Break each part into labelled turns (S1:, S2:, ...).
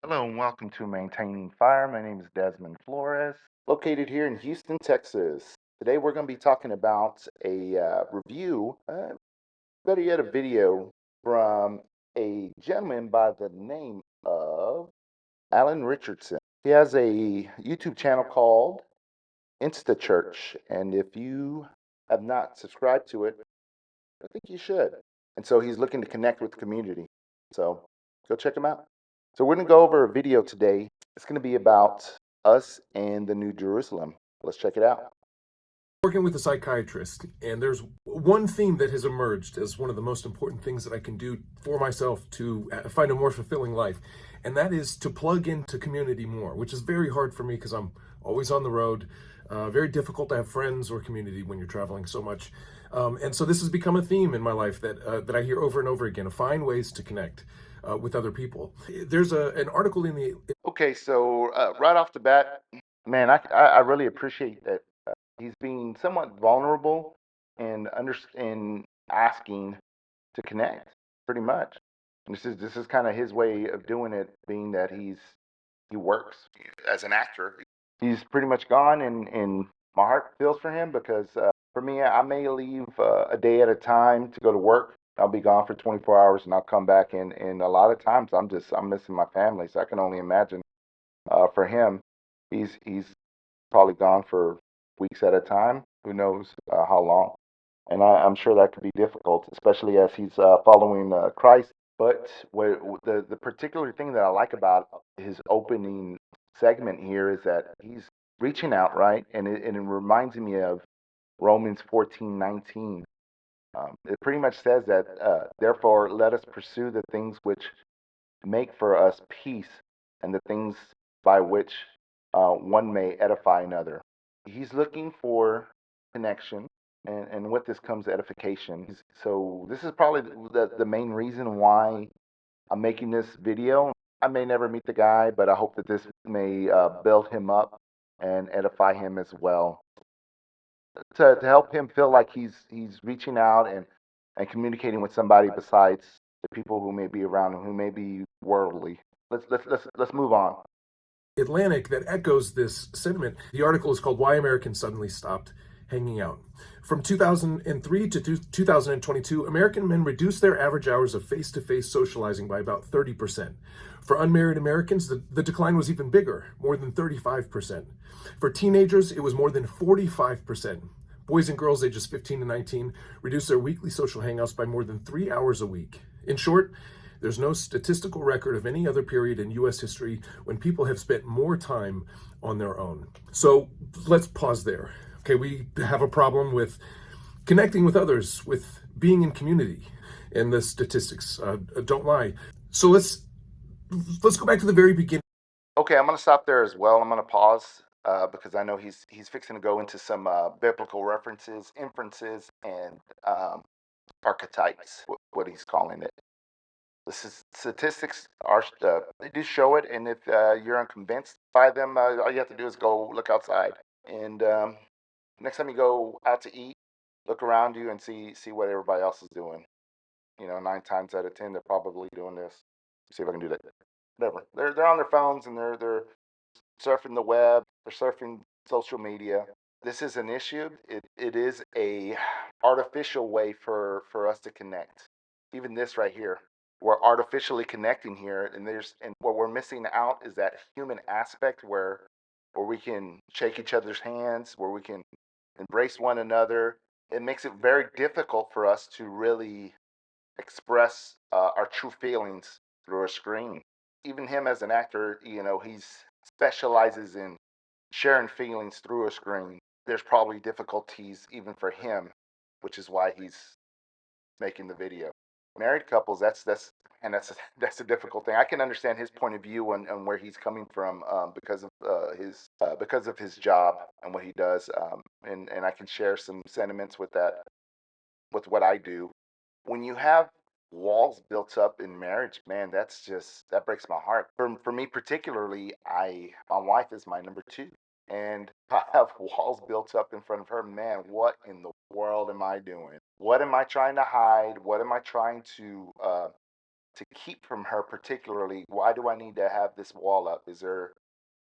S1: Hello and welcome to Maintaining Fire. My name is Desmond Flores, located here in Houston, Texas. Today we're going to be talking about a review, better yet, a video from a gentleman by the name of Alan Richardson. He has a YouTube channel called Insta Church, and if you have not subscribed to it, I think you should. And so he's looking to connect with the community. So go check him out. So we're going to go over a video today. It's going to be about us and the New Jerusalem. Let's check it out.
S2: Working with a psychiatrist, and there's one theme that has emerged as one of the most important things that I can do for myself to find a more fulfilling life, and that is to plug into community more, which is very hard for me because I'm always on the road. Very difficult to have friends or community when you're traveling so much, and so this has become a theme in my life that I hear over and over again: to find ways to connect with other people. There's an article in the
S1: Okay, so right off the bat, man, I really appreciate that he's being somewhat vulnerable and in asking to connect, pretty much. And this is kind of his way of doing it, being that he works as an actor. He's pretty much gone, and my heart feels for him because for me, I may leave a day at a time to go to work. I'll be gone for 24 hours, and I'll come back, and a lot of times I'm missing my family. So I can only imagine for him, he's probably gone for weeks at a time. Who knows how long? And I'm sure that could be difficult, especially as he's following Christ. But the particular thing that I like about his opening segment here is that he's reaching out, right? And it reminds me of Romans 14:19. It pretty much says that, therefore, let us pursue the things which make for us peace and the things by which one may edify another. He's looking for connection, and with this comes edification. So this is probably the main reason why I'm making this video. I may never meet the guy, but I hope that this may build him up and edify him as well, to help him feel like he's reaching out and communicating with somebody besides the people who may be around him, who may be worldly. Let's move on.
S2: Atlantic that echoes this sentiment. The article is called Why Americans Suddenly Stopped Hanging Out. From 2003 to 2022, American men reduced their average hours of face to face socializing by about 30%. For unmarried Americans, the decline was even bigger, more than 35%. For teenagers, it was more than 45%. Boys and girls ages 15 to 19 reduced their weekly social hangouts by more than 3 hours a week. In short, there's no statistical record of any other period in US history when people have spent more time on their own. So let's pause there. Okay, we have a problem with connecting with others, with being in community, and the statistics don't lie. So let's go back to the very beginning.
S1: Okay, I'm going to stop there as well. I'm going to pause because I know he's fixing to go into some biblical references, inferences, and archetypes, what he's calling it. Statistics are they do show it, and if you're unconvinced by them, all you have to do is go look outside. And next time you go out to eat, look around you and see what everybody else is doing. 9 times out of 10, they're probably doing this. See if I can do that. Whatever. They're on their phones, and they're surfing the web. They're surfing social media. This is an issue. It is a artificial way for us to connect. Even this right here, we're artificially connecting here, and what we're missing out is that human aspect where we can shake each other's hands, where we can embrace one another. It makes it very difficult for us to really express our true feelings through a screen. Even him as an actor, he specializes in sharing feelings through a screen. There's probably difficulties even for him, which is why he's making the video. Married couples, that's a difficult thing. I can understand his point of view and where he's coming from, because of his job and what he does, and I can share some sentiments with that, with what I do. When you have walls built up in marriage, man, that breaks my heart. For me particularly, my wife is my number two, and I have walls built up in front of her. Man, what in the world am I doing? What am I trying to hide? What am I trying to to keep from her particularly? Why do I need to have this wall up?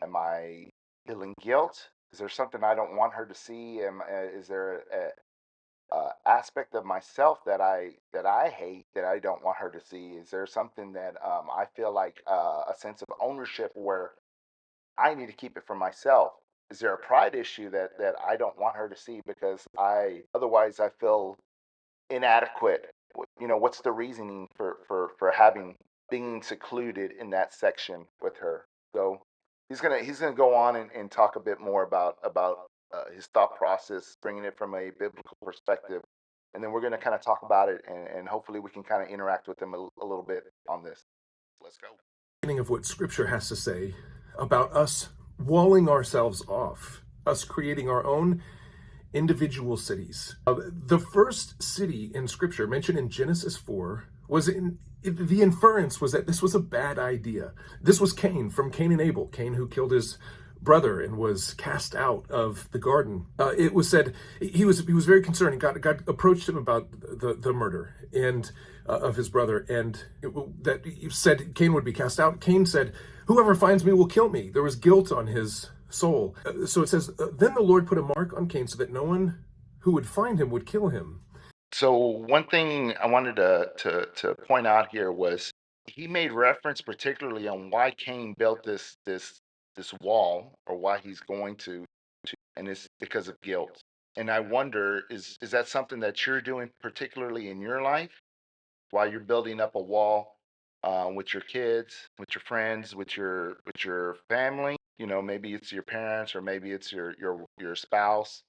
S1: Am I feeling guilt? Is there something I don't want her to see? Is there a aspect of myself that I hate that I don't want her to see? Is there something that I feel like a sense of ownership where I need to keep it for myself? Is there a pride issue that I don't want her to see because I otherwise I feel inadequate? What's the reasoning for having being secluded in that section with her? So he's gonna go on and talk a bit more about his thought process, bringing it from a biblical perspective, and then we're gonna kind of talk about it, and hopefully we can kind of interact with him a little bit on this. Let's go.
S2: Of what Scripture has to say about us walling ourselves off, us creating our own individual cities. The first city in Scripture mentioned in Genesis 4 the inference was that this was a bad idea. This was Cain, from Cain and Abel, Cain who killed his brother and was cast out of the garden. It was said he was very concerned. God approached him about the murder and of his brother, and that he said Cain would be cast out. Cain said, "Whoever finds me will kill me." There was guilt on his soul. So it says, then the Lord put a mark on Cain so that no one who would find him would kill him.
S1: So one thing I wanted to point out here was he made reference particularly on why Cain built this wall, or why he's going to, and it's because of guilt. And I wonder, is that something that you're doing particularly in your life while you're building up a wall with your kids, with your friends, with your family? Maybe it's your parents, or maybe it's your spouse,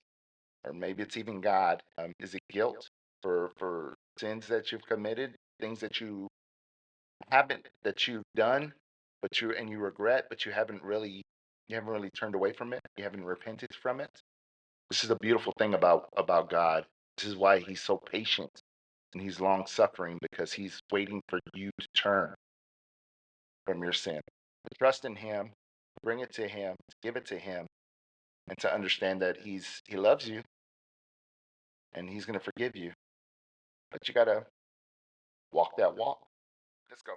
S1: or maybe it's even God. Is it guilt for sins that you've committed, things that you've done, but you regret, but you haven't really turned away from it. You haven't repented from it. This is a beautiful thing about God. This is why He's so patient and He's long suffering, because He's waiting for you to turn from your sin, to trust in Him, bring it to Him, give it to Him, and to understand that He loves you and He's going to forgive you. But you got to walk that walk. Let's go.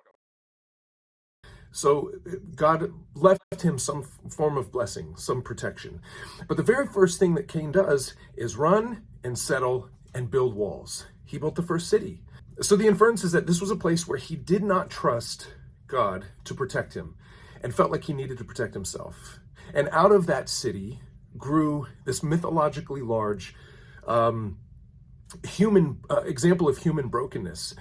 S2: So God left him some form of blessing, some protection. But the very first thing that Cain does is run and settle and build walls. He built the first city. So the inference is that this was a place where he did not trust God to protect him and felt like he needed to protect himself. And out of that city grew this mythologically large human example of human brokenness,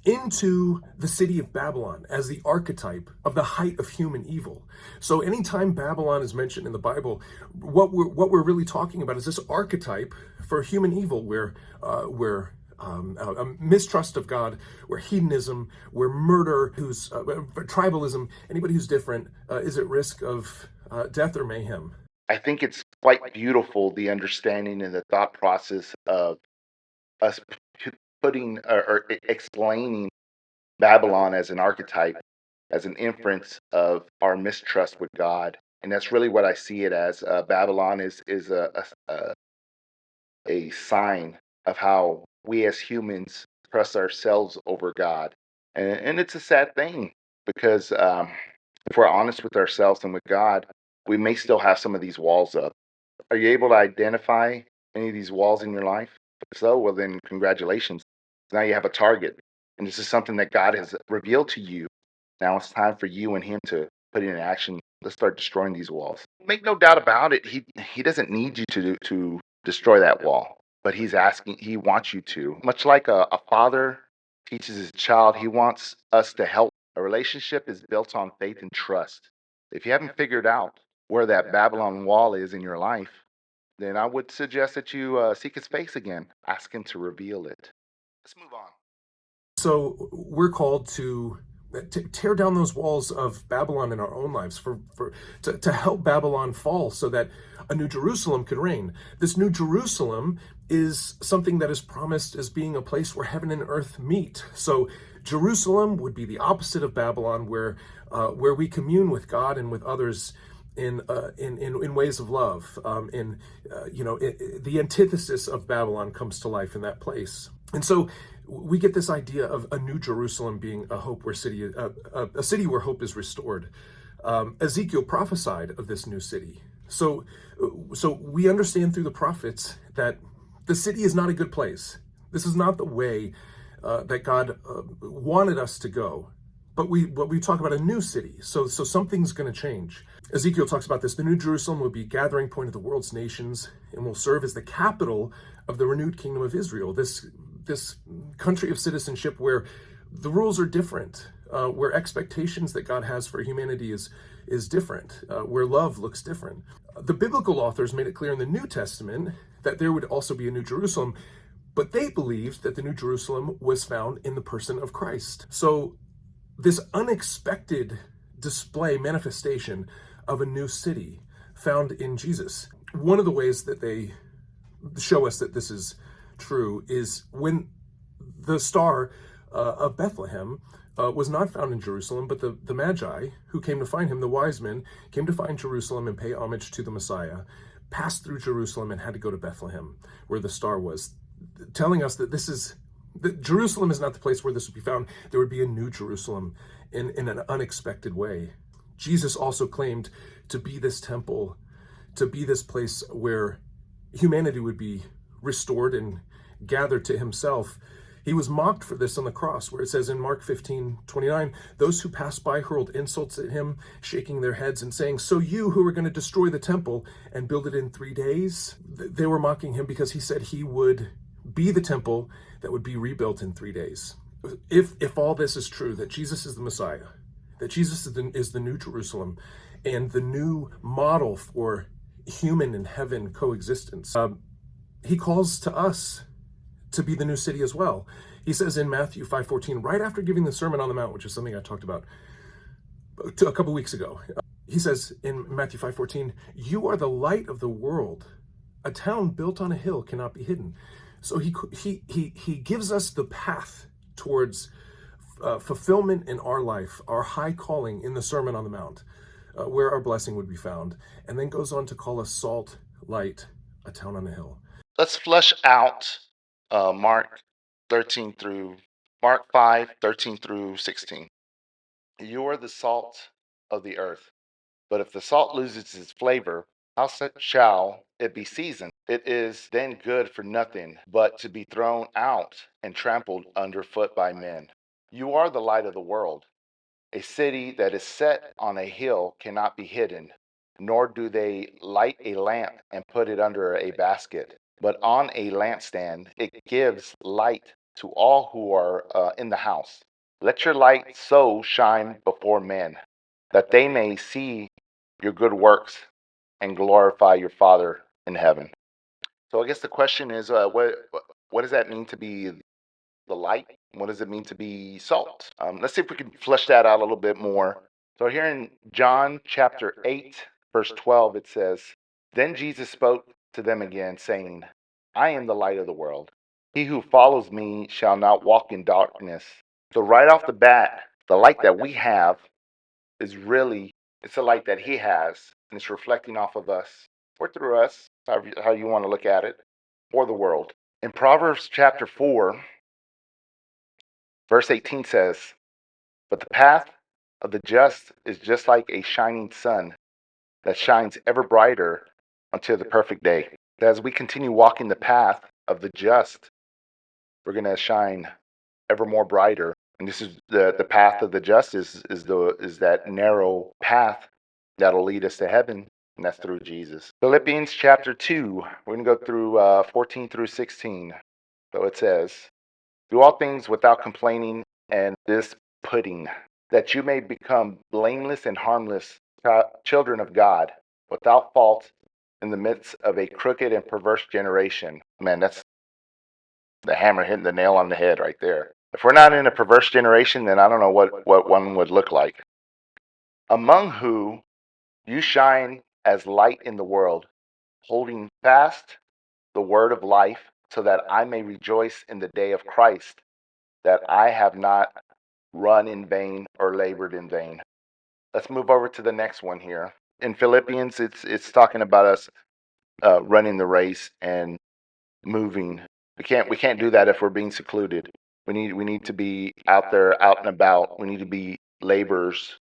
S2: into the city of Babylon as the archetype of the height of human evil. So anytime Babylon is mentioned in the Bible, what we're really talking about is this archetype for human evil, where a mistrust of God, where hedonism, where murder, tribalism, anybody who's different is at risk of death or mayhem.
S1: I think it's quite beautiful, the understanding and the thought process of us putting or explaining Babylon as an archetype, as an inference of our mistrust with God. And that's really what I see it as. Babylon is a sign of how we as humans trust ourselves over God. And it's a sad thing, because if we're honest with ourselves and with God, we may still have some of these walls up. Are you able to identify any of these walls in your life? If so, well, then congratulations. Now you have a target. And this is something that God has revealed to you. Now it's time for you and Him to put it in action. Let's start destroying these walls. Make no doubt about it. He doesn't need you to destroy that wall, but He wants you to. Much like a father teaches his child, He wants us to help. A relationship is built on faith and trust. If you haven't figured out where that Babylon wall is in your life, then I would suggest that you seek His face again. Ask Him to reveal it. Let's move on.
S2: So we're called to tear down those walls of Babylon in our own lives, to help Babylon fall so that a new Jerusalem could reign. This new Jerusalem is something that is promised as being a place where heaven and earth meet. So Jerusalem would be the opposite of Babylon, where we commune with God and with others in ways of love. The antithesis of Babylon comes to life in that place. And so we get this idea of a new Jerusalem being a city where hope is restored. Ezekiel prophesied of this new city. So we understand through the prophets that the city is not a good place. This is not the way that God wanted us to go. But we talk about a new city. So something's going to change. Ezekiel talks about this. The new Jerusalem will be a gathering point of the world's nations and will serve as the capital of the renewed kingdom of Israel. This country of citizenship where the rules are different, where expectations that God has for humanity is different, where love looks different. The biblical authors made it clear in the New Testament that there would also be a New Jerusalem, but they believed that the New Jerusalem was found in the person of Christ. So this unexpected manifestation of a new city found in Jesus. One of the ways that they show us that this is true is when the star of Bethlehem was not found in Jerusalem, but the Magi who came to find him, the wise men, came to find Jerusalem and pay homage to the Messiah, passed through Jerusalem and had to go to Bethlehem, where the star was, telling us that Jerusalem is not the place where this would be found. There would be a new Jerusalem in an unexpected way. Jesus also claimed to be this temple, to be this place where humanity would be restored and gathered to himself. He was mocked for this on the cross, where it says in Mark 15:29, those who passed by hurled insults at him, shaking their heads and saying, "So you who are going to destroy the temple and build it in 3 days?" They were mocking him because he said he would be the temple that would be rebuilt in 3 days. If all this is true, that Jesus is the Messiah, that Jesus is the new Jerusalem and the new model for human and heaven coexistence, he calls to us to be the new city as well. He says in Matthew 5:14, right after giving the Sermon on the Mount, which is something I talked about a couple weeks ago, he says in Matthew 5:14, you are the light of the world. A town built on a hill cannot be hidden. So he gives us the path towards fulfillment in our life, our high calling in the Sermon on the Mount, where our blessing would be found, and then goes on to call us salt, light, a town on a hill.
S1: Let's flesh out Mark 5:13 through 16. You are the salt of the earth, but if the salt loses its flavor, how shall it be seasoned? It is then good for nothing but to be thrown out and trampled underfoot by men. You are the light of the world. A city that is set on a hill cannot be hidden, nor do they light a lamp and put it under a basket, but on a lampstand. It gives light to all who are in the house. Let your light so shine before men, that they may see your good works and glorify your Father in heaven. So I guess the question is, what does that mean to be the light? What does it mean to be salt? Let's see if we can flesh that out a little bit more. So here in John chapter 8, verse 12, it says, then Jesus spoke to them again, saying, I am the light of the world. He who follows me shall not walk in darkness. So right off the bat, the light that we have is really, it's a light that he has, and it's reflecting off of us, or through us, how you want to look at it, or the world. In Proverbs chapter 4, verse 18 says, but the path of the just is just like a shining sun that shines ever brighter until the perfect day. As we continue walking the path of the just, we're going to shine ever more brighter. And this is the path of the just is that narrow path that'll lead us to heaven, and that's through Jesus. Philippians chapter 2, we're going to go through 14 through 16. So it says, do all things without complaining and disputing, that you may become blameless and harmless children of God, without fault in the midst of a crooked and perverse generation. Man, that's the hammer hitting the nail on the head right there. If we're not in a perverse generation, then I don't know what one would look like. Among who you shine as light in the world, holding fast the word of life, so that I may rejoice in the day of Christ, that I have not run in vain or labored in vain. Let's move over to the next one here. In Philippians, it's talking about us running the race and moving. We can't do that if we're being secluded. We need to be out there, out and about. We need to be laborers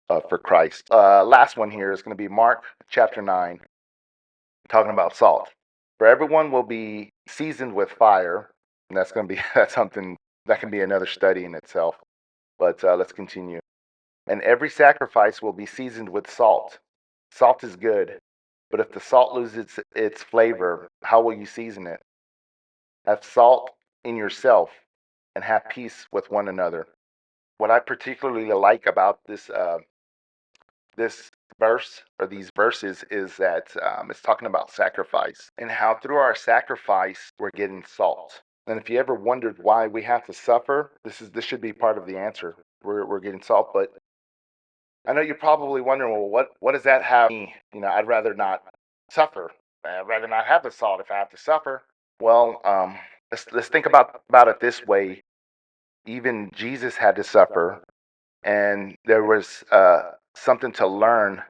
S1: for Christ. Last one here is going to be Mark chapter 9, talking about salt. For everyone will be seasoned with fire, and that's going to be that's something that can be another study in itself. But let's continue. And every sacrifice will be seasoned with salt. Salt is good, but if the salt loses its flavor, how will you season it? Have salt in yourself and have peace with one another. What I particularly like about this verse or these verses is that it's talking about sacrifice and how through our sacrifice we're getting salt. And if you ever wondered why we have to suffer, this should be part of the answer. We're getting salt, but I know you're probably wondering, well, what does that have? I'd rather not suffer. I'd rather not have the salt if I have to suffer. Well, let's think about it this way. Even Jesus had to suffer, and there was something to learn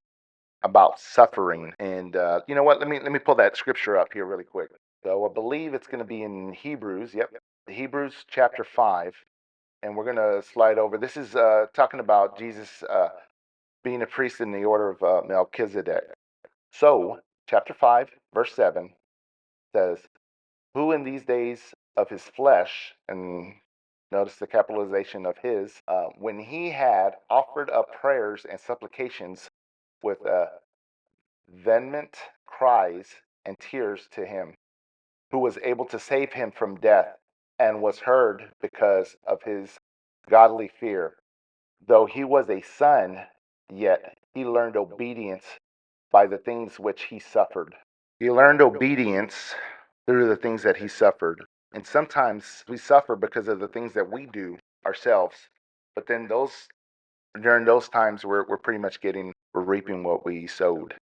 S1: about suffering. And you know what? Let me pull that scripture up here really quick. So I believe it's going to be in Hebrews. Yep, Hebrews chapter 5, and we're going to slide over. This is talking about Jesus being a priest in the order of Melchizedek. So, chapter 5, verse 7 says, "Who in these days of his flesh," and notice the capitalization of his, when he had offered up prayers and supplications with vehement cries and tears to him, who was able to save him from death, and was heard because of his godly fear. Though he was a son, yet he learned obedience by the things which he suffered. He learned obedience through the things that he suffered. And sometimes we suffer because of the things that we do ourselves. But then during those times we're pretty much we're reaping what we sowed.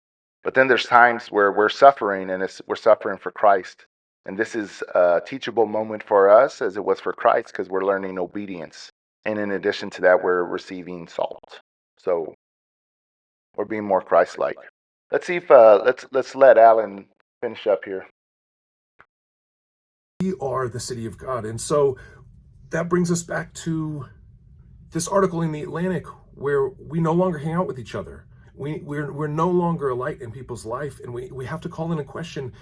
S1: But then there's times where we're suffering and we're suffering for Christ. And this is a teachable moment for us as it was for Christ because we're learning obedience. And in addition to that, we're receiving salt. So we're being more Christ-like. Let's see if let's let Alan finish up here.
S2: We are the city of God. And so that brings us back to this article in the Atlantic where we no longer hang out with each other. We're no longer a light in people's life, and we have to call into question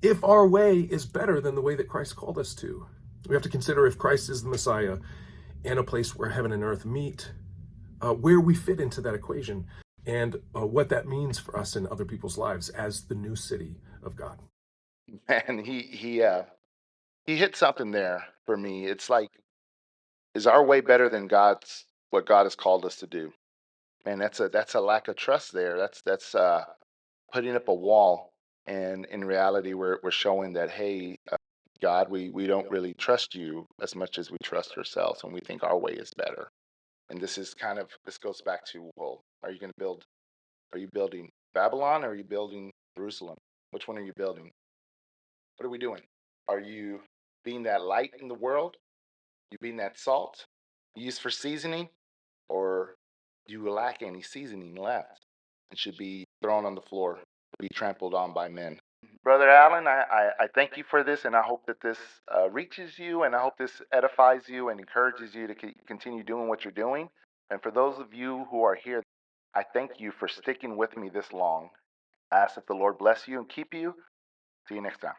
S2: if our way is better than the way that Christ called us to. We have to consider if Christ is the Messiah and a place where heaven and earth meet, where we fit into that equation, and what that means for us in other people's lives as the new city of God.
S1: And he hit something there for me. It's like, is our way better than God's what God has called us to do? Man, that's a lack of trust there. That's putting up a wall. And in reality, we're showing that, hey, God, we don't really trust you as much as we trust ourselves, and we think our way is better. And this goes back to, well, are you building Babylon or are you building Jerusalem? Which one are you building? What are we doing? Are you being that light in the world? You being that salt used for seasoning? Or do you lack any seasoning left and should be thrown on the floor to be trampled on by men? Brother Allen, I thank you for this, and I hope that this reaches you, and I hope this edifies you and encourages you to continue doing what you're doing. And for those of you who are here, I thank you for sticking with me this long. I ask that the Lord bless you and keep you. See you next time.